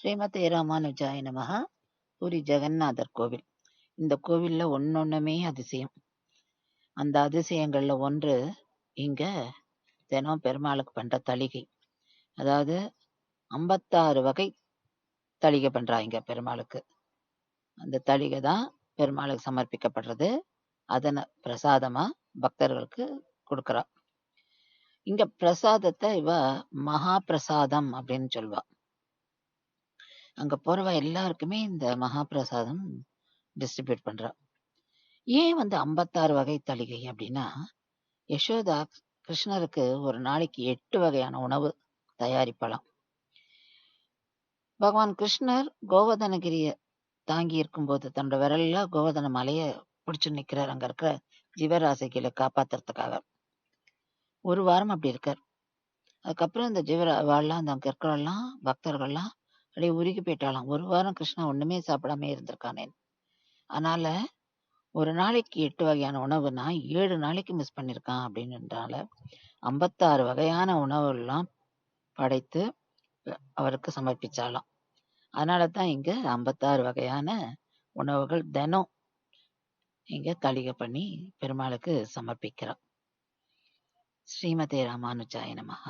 ஸ்ரீமதே ராமானுஜாய நமஹ. பூரி ஜெகநாதர் கோவில். இந்த கோவில்ல ஒன்னொன்னுமே அதிசயம். அந்த அதிசயங்கள்ல ஒன்று இங்க தினம் பெருமாளுக்கு பண்ற தளிகை. அதாவது 56 வகை தளிகை பண்றாங்க பெருமாளுக்கு. அந்த தளிகை தான் பெருமாளுக்கு சமர்ப்பிக்கப்படுறது. அதன பிரசாதமா பக்தர்களுக்கு கொடுக்கறா. இங்க பிரசாதத்தை இவ மகா பிரசாதம் அப்படின்னு சொல்வா. அங்க போறவ எல்லாருக்குமே இந்த மகா பிரசாதம் டிஸ்ட்ரிபியூட் பண்றா. ஏன் 56 வகை தளிகை அப்படின்னா, யசோதா கிருஷ்ணருக்கு ஒரு நாளைக்கு 8 வகையான உணவு தயாரிப்பாளாம். பகவான் கிருஷ்ணர் கோவர்தனகிரிய தாங்கி இருக்கும்போது தன்னோட விரல்ல கோவர்தன மலைய பிடிச்சு நிக்கிறார். அங்க இருக்கிற ஜீவராசிகளை காப்பாத்துறதுக்காக. ஒரு வாரம் அப்படி இருக்கார். அதுக்கப்புறம் இந்த வாள்லாம் அந்த அங்க இருக்கிறவெல்லாம் பக்தர்கள்லாம் அப்படியே உருகி போயிட்டாலாம். ஒரு வாரம் கிருஷ்ணன் ஒண்ணுமே சாப்பிடாம இருந்திருக்கானே. அதனால ஒரு நாளைக்கு 8 வகையான உணவுனா 7 நாளைக்கு மிஸ் பண்ணியிருக்கான் அப்படின்றனால 56 வகையான உணவுகள்லாம் படைத்து அவருக்கு சமர்ப்பிச்சாலாம். அதனால தான் இங்க 56 வகையான உணவுகள் தினம் இங்க தளிகை பண்ணி பெருமாளுக்கு சமர்ப்பிக்கிறோம். ஸ்ரீமதே ராமானுஜாய நமஹ.